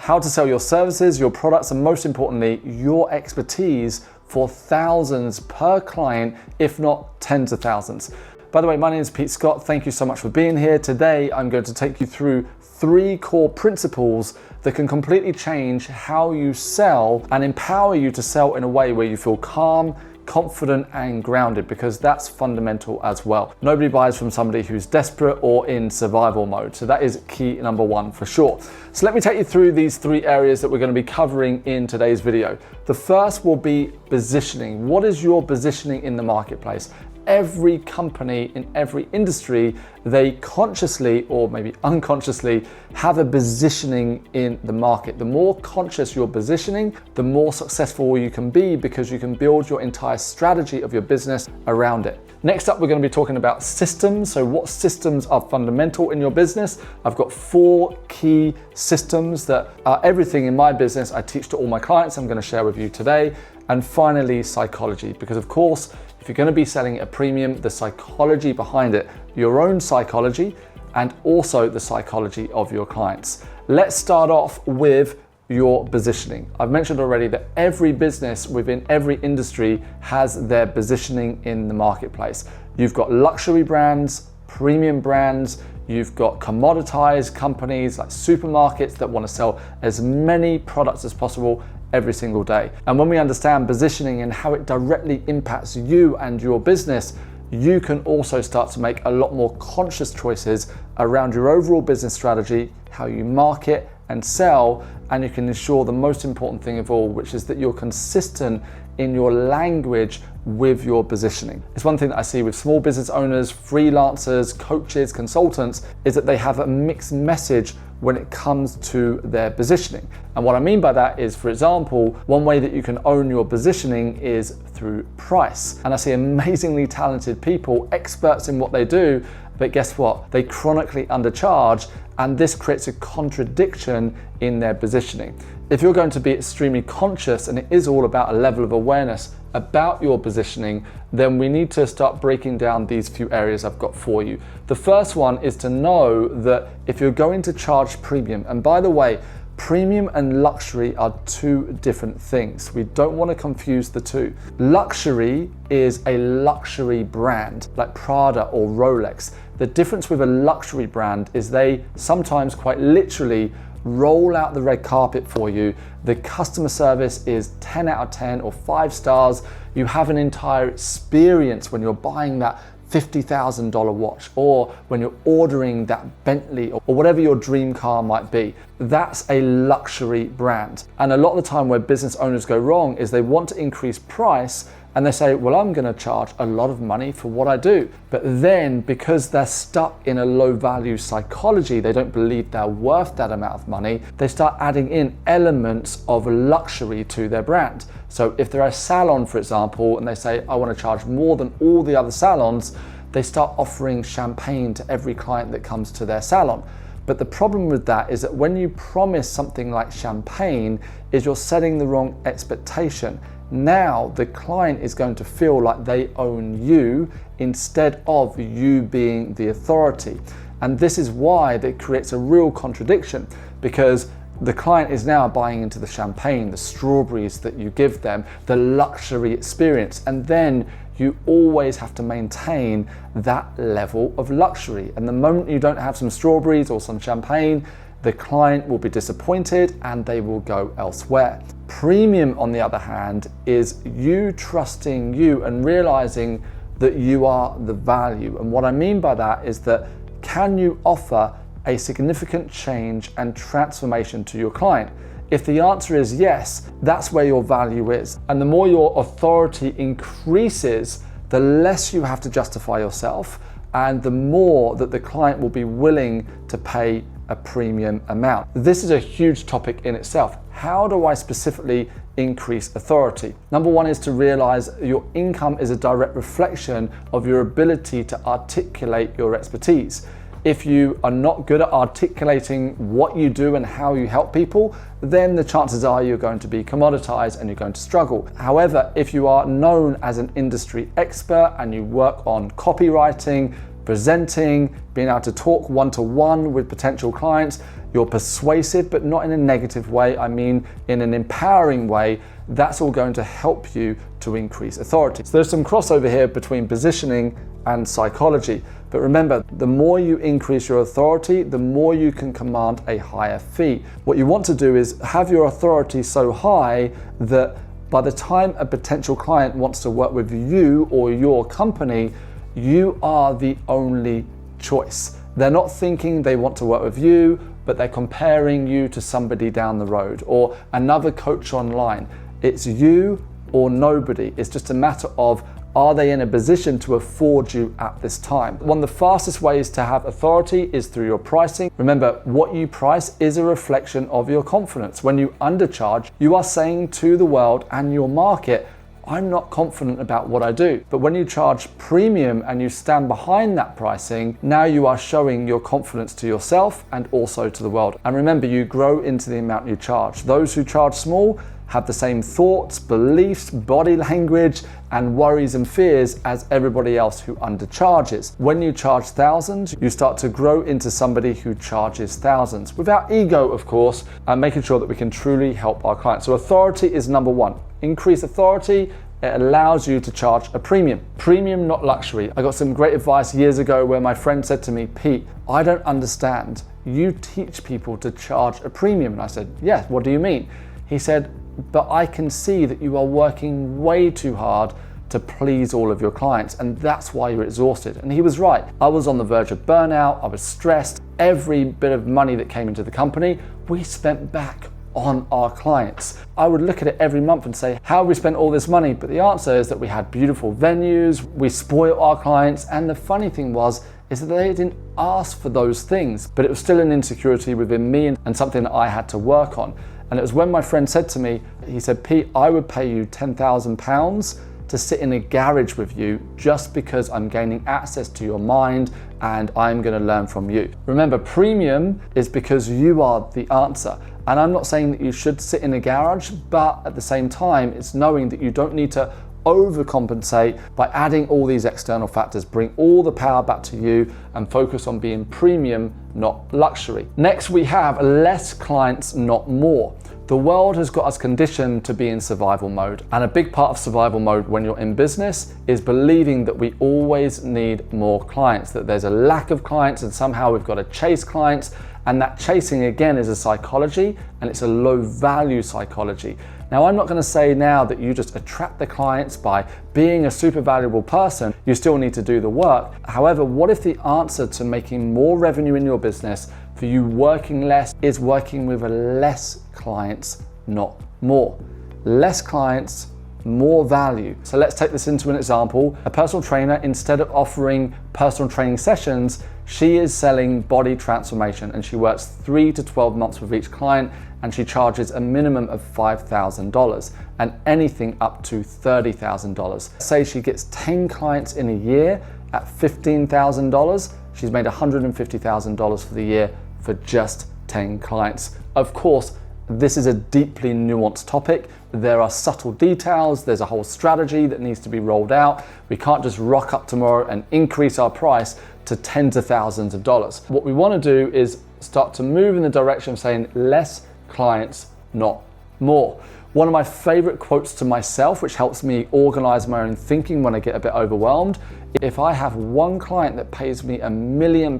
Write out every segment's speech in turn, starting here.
how to sell your services, your products, and most importantly, your expertise for thousands per client, if not tens of thousands. By the way, my name is Pete Scott. Thank you so much for being here. Today, I'm going to take you through 3 core principles that can completely change how you sell and empower you to sell in a way where you feel calm, confident, and grounded, because that's fundamental as well. Nobody buys from somebody who's desperate or in survival mode. So that is key number 1 for sure. So let me take you through these 3 areas that we're going to be covering in today's video. The first will be positioning. What is your positioning in the marketplace? Every company in every industry, they consciously or maybe unconsciously have a positioning in the market. The more conscious your positioning, the more successful you can be, because you can build your entire strategy of your business around it. Next up, we're going to be talking about systems. So what systems are fundamental in your business? I've got 4 key systems that are everything in my business. I teach to all my clients. I'm going to share with you today. And finally, psychology, because of course, if you're going to be selling a premium, the psychology behind it, your own psychology, and also the psychology of your clients. Let's start off with your positioning. I've mentioned already that every business within every industry has their positioning in the marketplace. You've got luxury brands, premium brands, you've got commoditized companies like supermarkets that want to sell as many products as possible every single day. And when we understand positioning and how it directly impacts you and your business, you can also start to make a lot more conscious choices around your overall business strategy, how you market and sell, and you can ensure the most important thing of all, which is that you're consistent in your language with your positioning. It's one thing that I see with small business owners, freelancers, coaches, consultants, is that they have a mixed message when it comes to their positioning. And what I mean by that is, for example, one way that you can own your positioning is through price. And I see amazingly talented people, experts in what they do, but guess what? They chronically undercharge, and this creates a contradiction in their positioning. If you're going to be extremely conscious, and it is all about a level of awareness about your positioning, then we need to start breaking down these few areas I've got for you. The first one is to know that if you're going to charge premium, and by the way, premium and luxury are 2 different things. We don't want to confuse the 2. Luxury is a luxury brand like Prada or Rolex. The difference with a luxury brand is they sometimes quite literally roll out the red carpet for you. The customer service is 10 out of 10 or 5 stars. You have an entire experience when you're buying that $50,000 watch, or when you're ordering that Bentley, or whatever your dream car might be. That's a luxury brand. And a lot of the time where business owners go wrong is they want to increase price, and they say, well, I'm going to charge a lot of money for what I do. But then, because they're stuck in a low value psychology, they don't believe they're worth that amount of money, they start adding in elements of luxury to their brand. So if they're a salon, for example, and they say, I want to charge more than all the other salons, they start offering champagne to every client that comes to their salon. But the problem with that is that when you promise something like champagne, is you're setting the wrong expectation. Now the client is going to feel like they own you instead of you being the authority. And this is why that creates a real contradiction, because the client is now buying into the champagne, the strawberries that you give them, the luxury experience, and then you always have to maintain that level of luxury. And the moment you don't have some strawberries or some champagne, the client will be disappointed and they will go elsewhere. Premium, on the other hand, is you trusting you and realizing that you are the value. And what I mean by that is that, can you offer a significant change and transformation to your client? If the answer is yes, that's where your value is. And the more your authority increases, the less you have to justify yourself, and the more that the client will be willing to pay a premium amount. This is a huge topic in itself. How do I specifically increase authority? Number 1 is to realize your income is a direct reflection of your ability to articulate your expertise. If you are not good at articulating what you do and how you help people, then the chances are you're going to be commoditized and you're going to struggle. However, if you are known as an industry expert and you work on copywriting, presenting, being able to talk one-to-one with potential clients, you're persuasive, but not in a negative way. I mean, in an empowering way. That's all going to help you to increase authority. So there's some crossover here between positioning and psychology. But remember, the more you increase your authority, the more you can command a higher fee. What you want to do is have your authority so high that by the time a potential client wants to work with you or your company, you are the only choice. They're not thinking they want to work with you, but they're comparing you to somebody down the road or another coach online. It's you or nobody. It's just a matter of, are they in a position to afford you at this time? One of the fastest ways to have authority is through your pricing. Remember, what you price is a reflection of your confidence. When you undercharge, you are saying to the world and your market, I'm not confident about what I do. But when you charge premium and you stand behind that pricing, now you are showing your confidence to yourself and also to the world. And remember, you grow into the amount you charge. Those who charge small have the same thoughts, beliefs, body language, and worries and fears as everybody else who undercharges. When you charge thousands, you start to grow into somebody who charges thousands, without ego, of course, and making sure that we can truly help our clients. So authority is number one. Increase authority. It allows you to charge a premium. Premium, not luxury. I got some great advice years ago where my friend said to me, Pete, I don't understand. You teach people to charge a premium. And I said, yeah, what do you mean? He said, but I can see that you are working way too hard to please all of your clients, and that's why you're exhausted. And he was right. I was on the verge of burnout. I was stressed. Every bit of money that came into the company, we spent back on our clients. I would look at it every month and say, how have we spent all this money? But the answer is that we had beautiful venues, we spoiled our clients, and the funny thing was, is that they didn't ask for those things, but it was still an insecurity within me and something that I had to work on. And it was when my friend said to me, he said, Pete, I would pay you £10,000 to sit in a garage with you just because I'm gaining access to your mind and I'm going to learn from you. Remember, premium is because you are the answer. And I'm not saying that you should sit in a garage, but at the same time, it's knowing that you don't need to overcompensate by adding all these external factors. Bring all the power back to you and focus on being premium, not luxury. Next, we have less clients, not more. The world has got us conditioned to be in survival mode. And a big part of survival mode when you're in business is believing that we always need more clients, that there's a lack of clients and somehow we've got to chase clients. And that chasing, again, is a psychology, and it's a low value psychology. Now, I'm not going to say now that you just attract the clients by being a super valuable person. You still need to do the work. However, what if the answer to making more revenue in your business, for you working less, is working with less clients, not more? Less clients, more value. So let's take this into an example. A personal trainer, instead of offering personal training sessions, she is selling body transformation, and she works 3 to 12 months with each client, and she charges a minimum of $5,000 and anything up to $30,000. Say she gets 10 clients in a year at $15,000, she's made $150,000 for the year for just 10 clients. Of course, this is a deeply nuanced topic. There are subtle details, there's a whole strategy that needs to be rolled out. We can't just rock up tomorrow and increase our price to tens of thousands of dollars. What we want to do is start to move in the direction of saying less clients, not more. One of my favorite quotes to myself, which helps me organize my own thinking when I get a bit overwhelmed, if I have one client that pays me £1 million,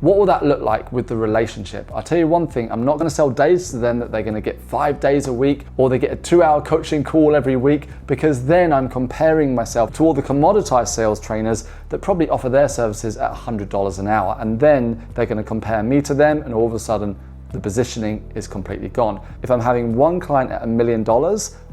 what will that look like with the relationship? I'll tell you one thing, I'm not going to sell days to them that they're going to get 5 days a week, or they get a 2-hour coaching call every week, because then I'm comparing myself to all the commoditized sales trainers that probably offer their services at $100 an hour. And then they're going to compare me to them, and all of a sudden the positioning is completely gone. If I'm having one client at $1 million,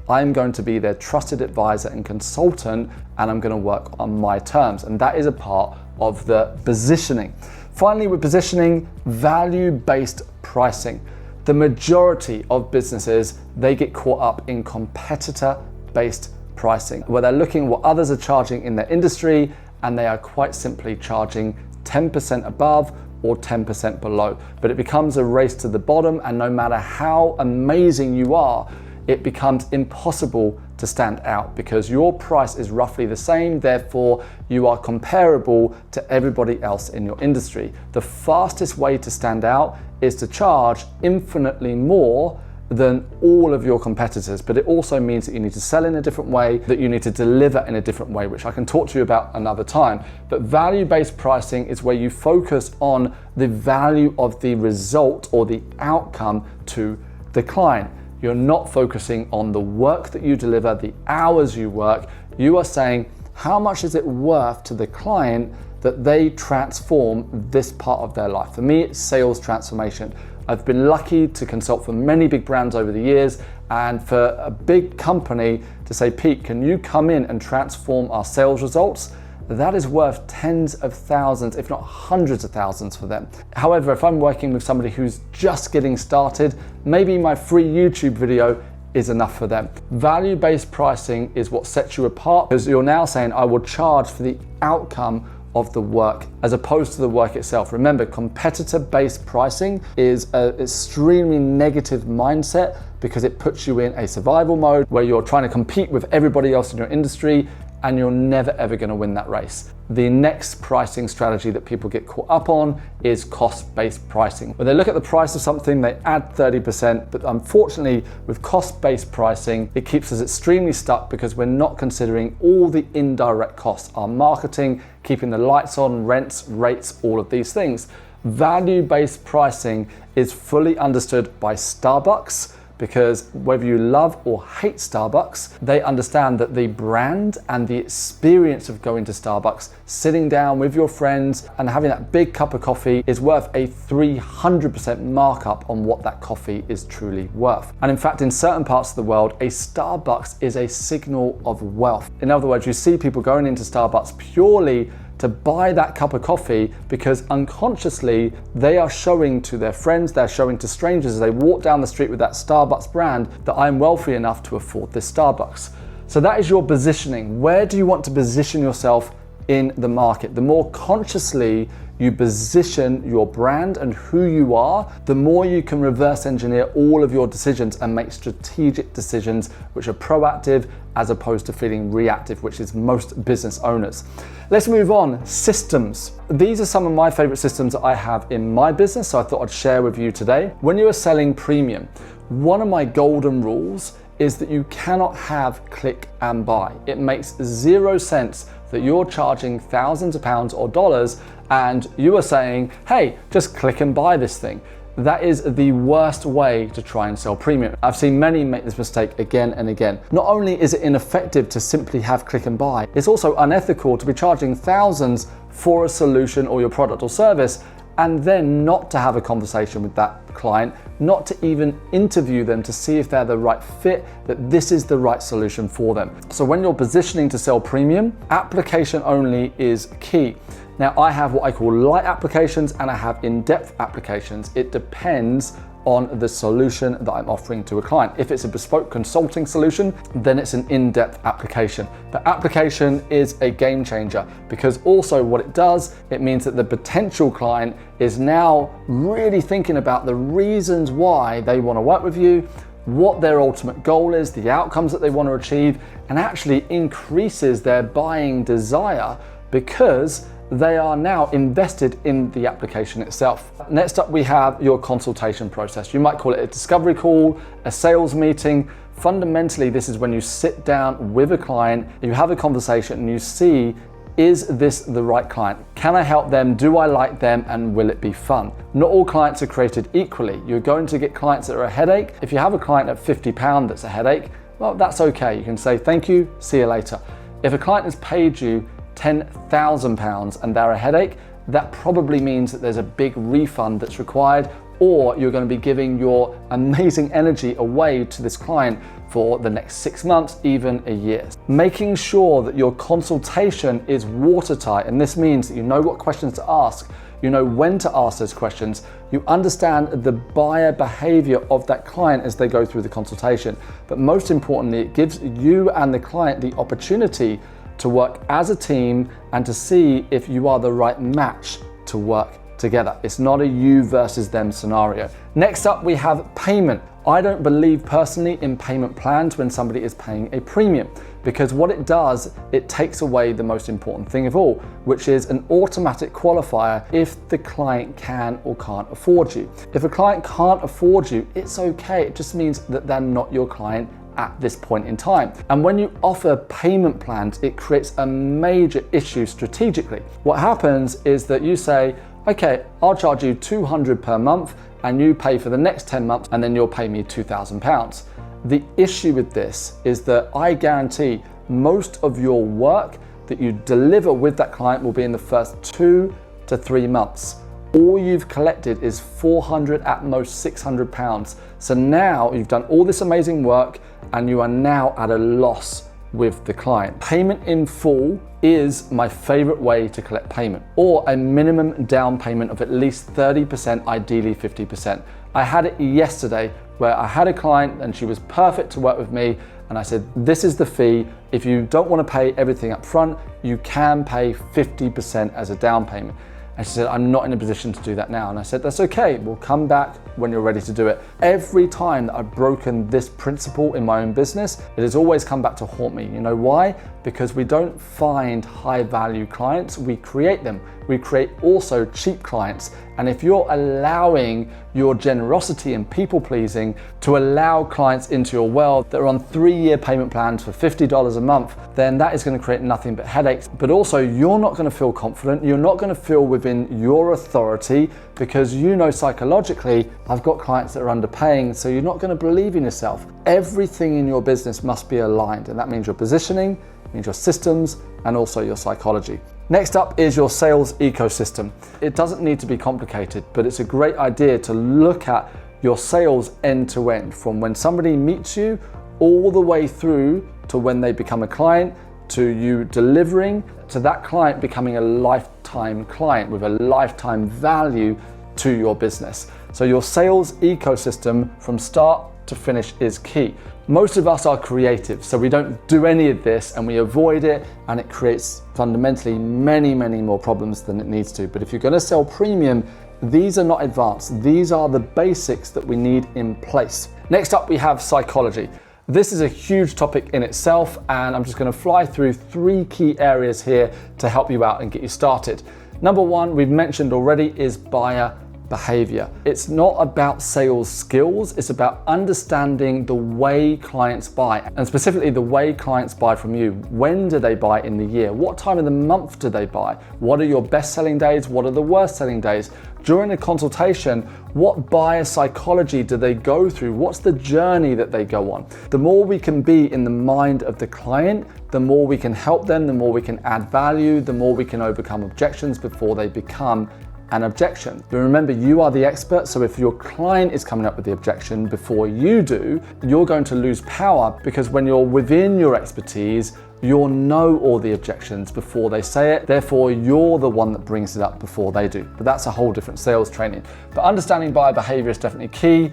I'm going to be their trusted advisor and consultant, and I'm going to work on my terms. And that is a part of the positioning. Finally, with positioning, value-based pricing. The majority of businesses, they get caught up in competitor-based pricing, where they're looking at what others are charging in their industry, and they are quite simply charging 10% above or 10% below. But it becomes a race to the bottom, and no matter how amazing you are, it becomes impossible to stand out because your price is roughly the same, therefore you are comparable to everybody else in your industry. The fastest way to stand out is to charge infinitely more than all of your competitors, but it also means that you need to sell in a different way, that you need to deliver in a different way, which I can talk to you about another time. But value-based pricing is where you focus on the value of the result or the outcome to the client. You're not focusing on the work that you deliver, the hours you work. You are saying, how much is it worth to the client that they transform this part of their life? For me, it's sales transformation. I've been lucky to consult for many big brands over the years, and for a big company to say, Pete, can you come in and transform our sales results? That is worth tens of thousands, if not hundreds of thousands for them. However, if I'm working with somebody who's just getting started, maybe my free YouTube video is enough for them. Value-based pricing is what sets you apart, because you're now saying, I will charge for the outcome of the work as opposed to the work itself. Remember, competitor-based pricing is an extremely negative mindset because it puts you in a survival mode where you're trying to compete with everybody else in your industry, and you're never ever going to win that race. The next pricing strategy that people get caught up on is cost-based pricing. When they look at the price of something, they add 30%, but unfortunately with cost-based pricing, it keeps us extremely stuck because we're not considering all the indirect costs, our marketing, keeping the lights on, rents, rates, all of these things. Value-based pricing is fully understood by Starbucks, because whether you love or hate Starbucks, they understand that the brand and the experience of going to Starbucks, sitting down with your friends and having that big cup of coffee is worth a 300% markup on what that coffee is truly worth. And in fact, in certain parts of the world, a Starbucks is a signal of wealth. In other words, you see people going into Starbucks purely to buy that cup of coffee because unconsciously they are showing to their friends, they're showing to strangers as they walk down the street with that Starbucks brand that I'm wealthy enough to afford this Starbucks. So that is your positioning. Where do you want to position yourself in the market? The more consciously you position your brand and who you are, the more you can reverse engineer all of your decisions and make strategic decisions which are proactive as opposed to feeling reactive, which is most business owners. Let's move on. Systems. These are some of my favorite systems that I have in my business, so I thought I'd share with you today. When you are selling premium, one of my golden rules is that you cannot have click and buy. It makes zero sense that you're charging thousands of pounds or dollars and you are saying, hey, just click and buy this thing. That is the worst way to try and sell premium. I've seen many make this mistake again and again. Not only is it ineffective to simply have click and buy, it's also unethical to be charging thousands for a solution or your product or service and then not to have a conversation with that client, not to even interview them to see if they're the right fit, that this is the right solution for them. So when you're positioning to sell premium, application only is key. Now I have what I call light applications and I have in-depth applications. It depends on the solution that I'm offering to a client. If it's a bespoke consulting solution, then it's an in-depth application. But application is a game changer because also what it does, it means that the potential client is now really thinking about the reasons why they want to work with you, what their ultimate goal is, the outcomes that they want to achieve, and actually increases their buying desire because they are now invested in the application itself. Next up, we have your consultation process. You might call it a discovery call, a sales meeting. Fundamentally, this is when you sit down with a client, you have a conversation and you see, is this the right client? Can I help them? Do I like them? And will it be fun? Not all clients are created equally. You're going to get clients that are a headache. If you have a client at £50 that's a headache, well, that's okay. You can say, thank you, see you later. If a client has paid you £10,000 and they're a headache, that probably means that there's a big refund that's required, or you're going to be giving your amazing energy away to this client for the next 6 months, even a year. Making sure that your consultation is watertight, and this means that you know what questions to ask, you know when to ask those questions, you understand the buyer behavior of that client as they go through the consultation. But most importantly, it gives you and the client the opportunity to work as a team and to see if you are the right match to work together. It's not a you versus them scenario. Next up, we have payment. I don't believe personally in payment plans when somebody is paying a premium, because what it does, it takes away the most important thing of all, which is an automatic qualifier if the client can or can't afford you. If a client can't afford you, it's okay. It just means that they're not your client at this point in time. And when you offer payment plans, it creates a major issue strategically. What happens is that you say, okay, I'll charge you $200 per month and you pay for the next 10 months and then you'll pay me £2,000. The issue with this is that I guarantee most of your work that you deliver with that client will be in the first 2 to 3 months. All you've collected is £400, at most £600. So now you've done all this amazing work and you are now at a loss with the client. Payment in full is my favorite way to collect payment, or a minimum down payment of at least 30%, ideally 50%. I had it yesterday where I had a client and she was perfect to work with me, and I said, this is the fee. If you don't want to pay everything up front, you can pay 50% as a down payment. And she said, I'm not in a position to do that now. And I said, that's okay, we'll come back when you're ready to do it. Every time that I've broken this principle in my own business, it has always come back to haunt me. You know why? Because we don't find high value clients, we create them. We create also cheap clients. And if you're allowing your generosity and people pleasing to allow clients into your world that are on 3-year payment plans for $50 a month, then that is going to create nothing but headaches. But also, you're not going to feel confident. You're not going to feel within your authority, because you know psychologically, I've got clients that are underpaying, so you're not going to believe in yourself. Everything in your business must be aligned, and that means your positioning, means your systems, and also your psychology. Next up is your sales ecosystem. It doesn't need to be complicated, but it's a great idea to look at your sales end to end, from when somebody meets you all the way through to when they become a client, to you delivering, to that client becoming a lifetime client with a lifetime value to your business. So your sales ecosystem from start to finish is key. Most of us are creative, so we don't do any of this and we avoid it, and it creates fundamentally many more problems than it needs to. But if you're going to sell premium, these are not advanced. These are the basics that we need in place. Next up, we have psychology. This is a huge topic in itself, and I'm just going to fly through 3 key areas here to help you out and get you started. Number 1, we've mentioned already, is buyer behavior. It's not about sales skills, it's about understanding the way clients buy, and specifically the way clients buy from you. When do they buy in the year? What time of the month do they buy? What are your best selling days? What are the worst selling days? During a consultation, what buyer psychology do they go through? What's the journey that they go on? The more we can be in the mind of the client, the more we can help them, the more we can add value, the more we can overcome objections before they become an objection. But remember, you are the expert, so if your client is coming up with the objection before you do, you're going to lose power, because when you're within your expertise, you'll know all the objections before they say it. Therefore, you're the one that brings it up before they do. But that's a whole different sales training. But understanding buyer behavior is definitely key.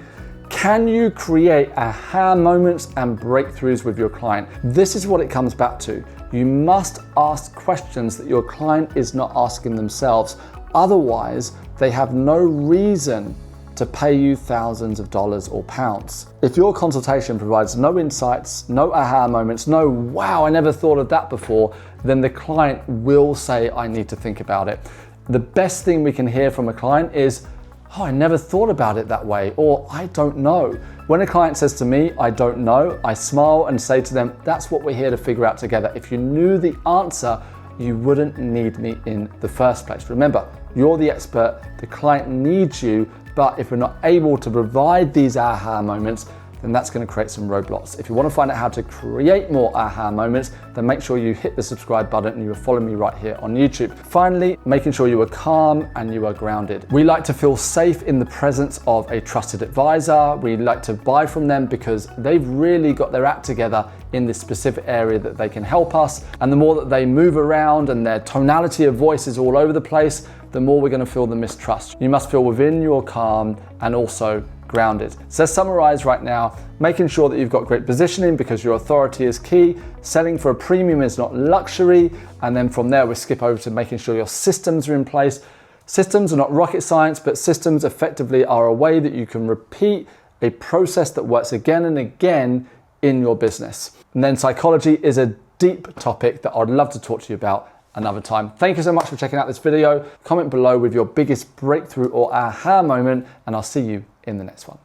Can you create aha moments and breakthroughs with your client? This is what it comes back to. You must ask questions that your client is not asking themselves. Otherwise, they have no reason to pay you thousands of dollars or pounds. If your consultation provides no insights, no aha moments, no wow, I never thought of that before, then the client will say, I need to think about it. The best thing we can hear from a client is, oh, I never thought about it that way, or I don't know. When a client says to me, I don't know, I smile and say to them, that's what we're here to figure out together. If you knew the answer, you wouldn't need me in the first place. Remember, you're the expert, the client needs you, but if we're not able to provide these aha moments, then that's going to create some roadblocks. If you want to find out how to create more aha moments, then make sure you hit the subscribe button and you will follow me right here on YouTube. Finally, making sure you are calm and you are grounded. We like to feel safe in the presence of a trusted advisor. We like to buy from them because they've really got their act together in this specific area that they can help us. And the more that they move around and their tonality of voice is all over the place, the more we're going to feel the mistrust. You must feel within your calm and also grounded. So let's summarize right now, making sure that you've got great positioning because your authority is key. Selling for a premium is not luxury. And then from there, we skip over to making sure your systems are in place. Systems are not rocket science, but systems effectively are a way that you can repeat a process that works again and again in your business. And then psychology is a deep topic that I'd love to talk to you about another time. Thank you so much for checking out this video. Comment below with your biggest breakthrough or aha moment, and I'll see you in the next one.